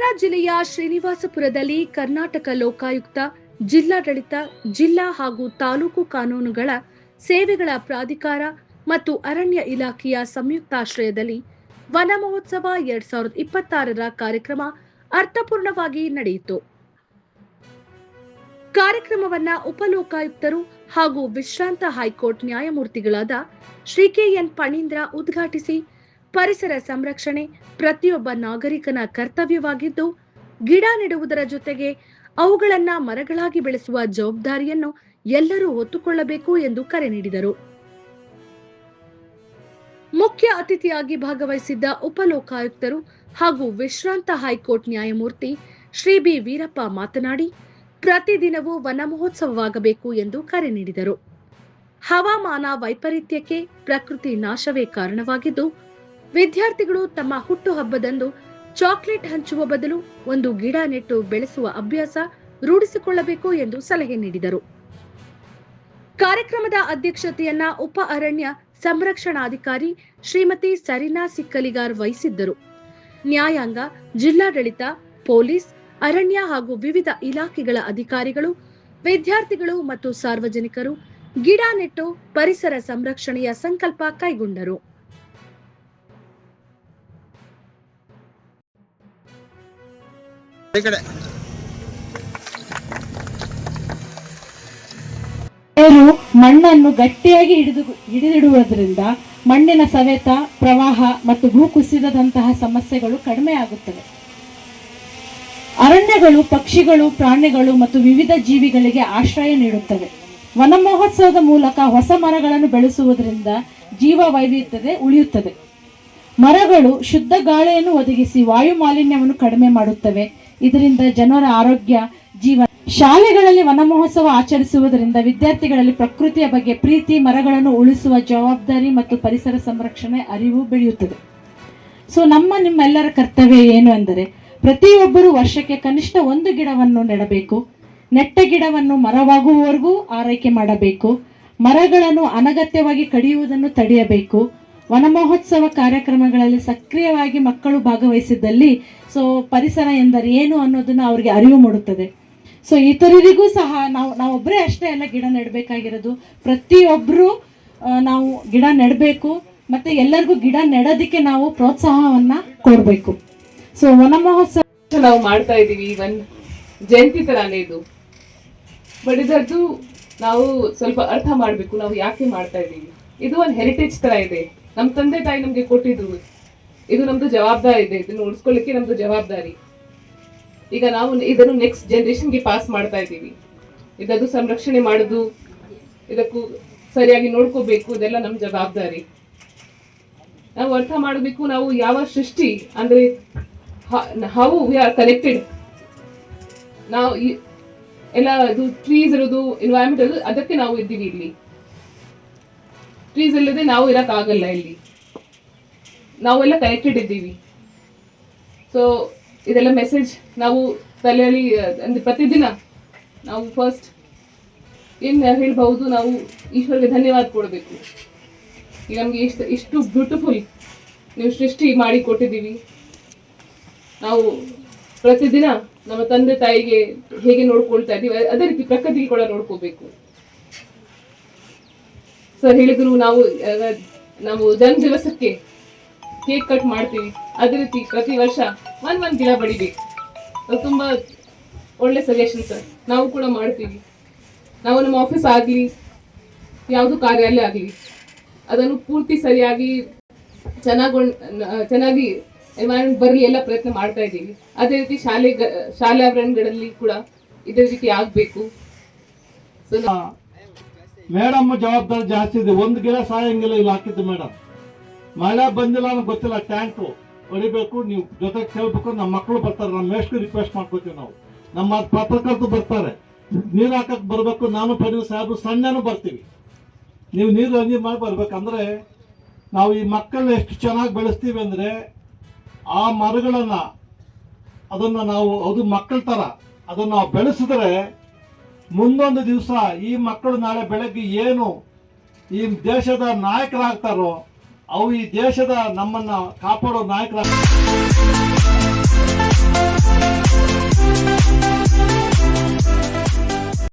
ಹಾಸನ ಜಿಲ್ಲೆಯ ಶ್ರೀನಿವಾಸಪುರದಲ್ಲಿ ಕರ್ನಾಟಕ ಲೋಕಾಯುಕ್ತ, ಜಿಲ್ಲಾಡಳಿತ, ಜಿಲ್ಲಾ ಹಾಗೂ ತಾಲೂಕು ಕಾನೂನುಗಳ ಸೇವೆಗಳ ಪ್ರಾಧಿಕಾರ ಮತ್ತು ಅರಣ್ಯ ಇಲಾಖೆಯ ಸಂಯುಕ್ತಾಶ್ರಯದಲ್ಲಿ ವನ ಮಹೋತ್ಸವ 2026ರ ಕಾರ್ಯಕ್ರಮ ಅರ್ಥಪೂರ್ಣವಾಗಿ ನಡೆಯಿತು. ಕಾರ್ಯಕ್ರಮವನ್ನು ಉಪಲೋಕಾಯುಕ್ತರು ಹಾಗೂ ವಿಶ್ರಾಂತ ಹೈಕೋರ್ಟ್ ನ್ಯಾಯಮೂರ್ತಿಗಳಾದ ಶ್ರೀ ಕೆ.ಎನ್. ಫಣೀಂದ್ರ ಉದ್ಘಾಟಿಸಿ, ಪರಿಸರ ಸಂರಕ್ಷಣೆ ಪ್ರತಿಯೊಬ್ಬ ನಾಗರಿಕನ ಕರ್ತವ್ಯವಾಗಿದ್ದು, ಗಿಡ ನೆಡುವುದರ ಜೊತೆಗೆ ಅವುಗಳನ್ನು ಮರಗಳಾಗಿ ಬೆಳೆಸುವ ಜವಾಬ್ದಾರಿಯನ್ನು ಎಲ್ಲರೂ ಹೊತ್ತುಕೊಳ್ಳಬೇಕು ಎಂದು ಕರೆ ನೀಡಿದರು. ಮುಖ್ಯ ಅತಿಥಿಯಾಗಿ ಭಾಗವಹಿಸಿದ್ದ ಉಪಲೋಕಾಯುಕ್ತರು ಹಾಗೂ ವಿಶ್ರಾಂತ ಹೈಕೋರ್ಟ್ ನ್ಯಾಯಮೂರ್ತಿ ಶ್ರೀ ಬಿ. ವೀರಪ್ಪ ಮಾತನಾಡಿ, ಪ್ರತಿದಿನವೂ ವನ ಮಹೋತ್ಸವವಾಗಬೇಕು ಎಂದು ಕರೆ ನೀಡಿದರು. ಹವಾಮಾನ ವೈಪರೀತ್ಯಕ್ಕೆ ಪ್ರಕೃತಿ ನಾಶವೇ ಕಾರಣವಾಗಿದ್ದು, ವಿದ್ಯಾರ್ಥಿಗಳು ತಮ್ಮ ಹುಟ್ಟುಹಬ್ಬದಂದು ಚಾಕ್ಲೇಟ್ ಹಂಚುವ ಬದಲು ಒಂದು ಗಿಡ ನೆಟ್ಟು ಬೆಳೆಸುವ ಅಭ್ಯಾಸ ರೂಢಿಸಿಕೊಳ್ಳಬೇಕು ಎಂದು ಸಲಹೆ ನೀಡಿದರು. ಕಾರ್ಯಕ್ರಮದ ಅಧ್ಯಕ್ಷತೆಯನ್ನ ಉಪ ಅರಣ್ಯ ಸಂರಕ್ಷಣಾಧಿಕಾರಿ ಶ್ರೀಮತಿ ಸರಿನಾ ಸಿಕ್ಕಲಿಗಾರ್ ವಹಿಸಿದ್ದರು. ನ್ಯಾಯಾಂಗ, ಜಿಲ್ಲಾಡಳಿತ, ಪೊಲೀಸ್, ಅರಣ್ಯ ಹಾಗೂ ವಿವಿಧ ಇಲಾಖೆಗಳ ಅಧಿಕಾರಿಗಳು, ವಿದ್ಯಾರ್ಥಿಗಳು ಮತ್ತು ಸಾರ್ವಜನಿಕರು ಗಿಡ ನೆಟ್ಟು ಪರಿಸರ ಸಂರಕ್ಷಣೆಯ ಸಂಕಲ್ಪ ಕೈಗೊಂಡರು. ಮಣ್ಣನ್ನು ಗಟ್ಟಿಯಾಗಿ ಹಿಡಿದಿಡುವುದರಿಂದ ಮಣ್ಣಿನ ಸವೆತ, ಪ್ರವಾಹ ಮತ್ತು ಭೂಕುಸಿತದಂತಹ ಸಮಸ್ಯೆಗಳು ಕಡಿಮೆ ಆಗುತ್ತವೆ. ಅರಣ್ಯಗಳು ಪಕ್ಷಿಗಳು, ಪ್ರಾಣಿಗಳು ಮತ್ತು ವಿವಿಧ ಜೀವಿಗಳಿಗೆ ಆಶ್ರಯ ನೀಡುತ್ತವೆ. ವನ ಮಹೋತ್ಸವದ ಮೂಲಕ ಹೊಸ ಮರಗಳನ್ನು ಬೆಳೆಸುವುದರಿಂದ ಜೀವ ವೈವಿಧ್ಯತೆ ಉಳಿಯುತ್ತದೆ. ಮರಗಳು ಶುದ್ಧ ಗಾಳಿಯನ್ನು ಒದಗಿಸಿ ವಾಯು ಮಾಲಿನ್ಯವನ್ನು ಕಡಿಮೆ ಮಾಡುತ್ತವೆ. ಇದರಿಂದ ಜನರ ಆರೋಗ್ಯ, ಜೀವನ. ಶಾಲೆಗಳಲ್ಲಿ ವನ ಮಹೋತ್ಸವ ಆಚರಿಸುವುದರಿಂದ ವಿದ್ಯಾರ್ಥಿಗಳಲ್ಲಿ ಪ್ರಕೃತಿಯ ಬಗ್ಗೆ ಪ್ರೀತಿ, ಮರಗಳನ್ನು ಉಳಿಸುವ ಜವಾಬ್ದಾರಿ ಮತ್ತು ಪರಿಸರ ಸಂರಕ್ಷಣೆ ಅರಿವು ಬೆಳೆಯುತ್ತದೆ. ಸೊ ನಿಮ್ಮೆಲ್ಲರ ಕರ್ತವ್ಯ ಏನು ಎಂದರೆ, ಪ್ರತಿಯೊಬ್ಬರು ವರ್ಷಕ್ಕೆ ಕನಿಷ್ಠ ಒಂದು ಗಿಡವನ್ನು ನೆಡಬೇಕು. ನೆಟ್ಟ ಗಿಡವನ್ನು ಮರವಾಗುವವರೆಗೂ ಆರೈಕೆ ಮಾಡಬೇಕು. ಮರಗಳನ್ನು ಅನಗತ್ಯವಾಗಿ ಕಡಿಯುವುದನ್ನು ತಡೆಯಬೇಕು. ವನ ಮಹೋತ್ಸವ ಕಾರ್ಯಕ್ರಮಗಳಲ್ಲಿ ಸಕ್ರಿಯವಾಗಿ ಮಕ್ಕಳು ಭಾಗವಹಿಸಿದ್ದಲ್ಲಿ ಪರಿಸರ ಎಂದರೆ ಏನು ಅನ್ನೋದನ್ನ ಅವ್ರಿಗೆ ಅರಿವು ಮೂಡುತ್ತದೆ. ಇತರರಿಗೂ ಸಹ ನಾವೊಬ್ಬರೇ ಅಷ್ಟೇ ಅಲ್ಲ ಗಿಡ ನೆಡಬೇಕಾಗಿರೋದು. ಪ್ರತಿಯೊಬ್ಬರು ನಾವು ಗಿಡ ನೆಡಬೇಕು, ಮತ್ತೆ ಎಲ್ಲರಿಗೂ ಗಿಡ ನೆಡೋದಕ್ಕೆ ನಾವು ಪ್ರೋತ್ಸಾಹವನ್ನ ಕೊಡಬೇಕು. ವನ ಮಹೋತ್ಸವ ನಾವು ಮಾಡ್ತಾ ಇದೀವಿ, ಒಂದು ಜಯಂತಿ ತರಾನೇ ಇದು. ಬಟ್ ಇದರದ್ದು ನಾವು ಸ್ವಲ್ಪ ಅರ್ಥ ಮಾಡಬೇಕು, ನಾವು ಯಾಕೆ ಮಾಡ್ತಾ ಇದೀವಿ. ಇದು ಒಂದು ಹೆರಿಟೇಜ್ ತರ ಇದೆ, ನಮ್ಮ ತಂದೆ ತಾಯಿ ನಮ್ಗೆ ಕೊಟ್ಟಿದ್ರು. ಇದು ನಮ್ದು ಜವಾಬ್ದಾರಿ ಇದೆ, ಇದನ್ನು ಉಳಿಸ್ಕೊಳ್ಳಿಕ್ಕೆ ನಮ್ದು ಜವಾಬ್ದಾರಿ. ಈಗ ನಾವು ಇದನ್ನು ನೆಕ್ಸ್ಟ್ ಜನರೇಷನ್ಗೆ ಪಾಸ್ ಮಾಡ್ತಾ ಇದ್ದೀವಿ. ಇದದ್ದು ಸಂರಕ್ಷಣೆ ಮಾಡೋದು, ಇದಕ್ಕೂ ಸರಿಯಾಗಿ ನೋಡ್ಕೋಬೇಕು, ಇದೆಲ್ಲ ನಮ್ಮ ಜವಾಬ್ದಾರಿ. ನಾವು ಅರ್ಥ ಮಾಡಬೇಕು, ನಾವು ಯಾವ ಸೃಷ್ಟಿ ಅಂದ್ರೆ ಹೌ ವಿ ಆರ್ ಕನೆಕ್ಟೆಡ್. ನಾವು ಎಲ್ಲ ಇದು ಟ್ರೀಸ್ ಇರೋದು, ಎನ್ವೈರನ್ಮೆಂಟ್ ಇರೋದು, ಅದಕ್ಕೆ ನಾವು ಇದ್ದೀವಿ ಇಲ್ಲಿ. ಟ್ರೀಸ್ ಇಲ್ಲದೆ ನಾವು ಇರಕ್ಕಾಗಲ್ಲ ಇಲ್ಲಿ. ನಾವೆಲ್ಲ ಕನೆಕ್ಟೆಡ್ ಇದ್ದೀವಿ. ಇದೆಲ್ಲ ಮೆಸೇಜ್ ನಾವು ತಲೆಯಲ್ಲಿ ಅಂದ್ರೆ ಪ್ರತಿದಿನ ನಾವು ಫಸ್ಟ್ ಏನು ಹೇಳ್ಬಹುದು, ನಾವು ಈಶ್ವರಿಗೆ ಧನ್ಯವಾದ ಕೊಡಬೇಕು. ಈಗ ನಮಗೆ ಇಷ್ಟು ಬ್ಯೂಟಿಫುಲ್ ನೀವು ಸೃಷ್ಟಿ ಮಾಡಿ ಕೊಟ್ಟಿದ್ದೀವಿ. ನಾವು ಪ್ರತಿದಿನ ನಮ್ಮ ತಂದೆ ತಾಯಿಗೆ ಹೇಗೆ ನೋಡ್ಕೊಳ್ತಾ ಇದ್ದೀವಿ, ಅದೇ ರೀತಿ ಪ್ರಕೃತಿಗೆ ಕೂಡ ನೋಡ್ಕೋಬೇಕು. ಸರ್ ಹೇಳಿದ್ರು, ನಾವು ಜನ್ಮ ದಿವಸಕ್ಕೆ ಕೇಕ್ ಕಟ್ ಮಾಡ್ತೀವಿ, ಅದೇ ರೀತಿ ಪ್ರತಿ ವರ್ಷ ಒಂದ್ ಗಿಡ ಬಡಿಬೇಕು. ಅದು ತುಂಬಾ ಒಳ್ಳೆ ಸಜೆಷನ್ ಸರ್. ನಾವು ಕೂಡ ಮಾಡ್ತೀವಿ. ನಾವು ನಮ್ಮ ಆಫೀಸ್ ಆಗಲಿ, ಯಾವುದು ಕಾರ್ಯಾಲಯ ಆಗಲಿ, ಅದನ್ನು ಪೂರ್ತಿ ಸರಿಯಾಗಿ ಚೆನ್ನಾಗಿ ಎನ್ವೈರನ್ಮೆಂಟ್ ಬರಲಿ ಎಲ್ಲ ಪ್ರಯತ್ನ ಮಾಡ್ತಾ ಇದ್ದೀವಿ. ಅದೇ ರೀತಿ ಶಾಲೆ ಆವರಣಗಳಲ್ಲಿ ಕೂಡ ಇದೇ ರೀತಿ ಆಗಬೇಕು. ಮೇಡಮ್ ಜವಾಬ್ದಾರಿ ಜಾಸ್ತಿ ಇದೆ. ಒಂದು ಗಿಡ ಸಾಯಂಗಿಲ್ಲ ಇಲ್ಲಿ ಹಾಕಿದ್ದು ಮೇಡಮ್. ಮಳೆ ಬಂದಿಲ್ಲ ಅನ್ನೋ ಗೊತ್ತಿಲ್ಲ, ಟ್ಯಾಂಕು ಹೊಡಿಬೇಕು, ನೀವು ಜೊತೆಗೆ ಕೇಳ್ಬೇಕು. ನಮ್ಮ ಮಕ್ಕಳು ಬರ್ತಾರೆ, ನಮ್ಮ ಮೇಷ್ಟ್ರು ರಿಕ್ವೆಸ್ಟ್ ಮಾಡ್ಕೋತೀವಿ ನಾವು. ನಮ್ಮ ಪತ್ರಕರ್ತರು ಬರ್ತಾರೆ, ನೀರು ಹಾಕಕ್ ಬರ್ಬೇಕು. ನಾನು ಪಡಿ ಸಾಹೇಬ್ ಸಣ್ಣನೂ ಬರ್ತೀವಿ. ನೀವು ನೀರು ರಂಜಿ ಮಾಡಿ ಬರ್ಬೇಕಂದ್ರೆ ನಾವು ಈ ಮಕ್ಕಳನ್ನ ಎಷ್ಟು ಚೆನ್ನಾಗಿ ಬೆಳೆಸ್ತೀವಿ ಅಂದ್ರೆ, ಆ ಮರಗಳನ್ನ ಅದನ್ನ ನಾವು ಅದು ಮಕ್ಕಳ ತರ ಅದನ್ನ ನಾವು ಬೆಳೆಸಿದ್ರೆ ಮುಂದೊಂದು ದಿವಸ ಈ ಮಕ್ಕಳು ನಾಳೆ ಬೆಳಗ್ಗೆ ಏನು ಈ ದೇಶದ ನಾಯಕರಾಗ್ತಾರೋ, ಅವು ಈ ದೇಶದ ನಮ್ಮನ್ನ ಕಾಪಾಡೋ ನಾಯಕರಾಗ್ತಾರೆ.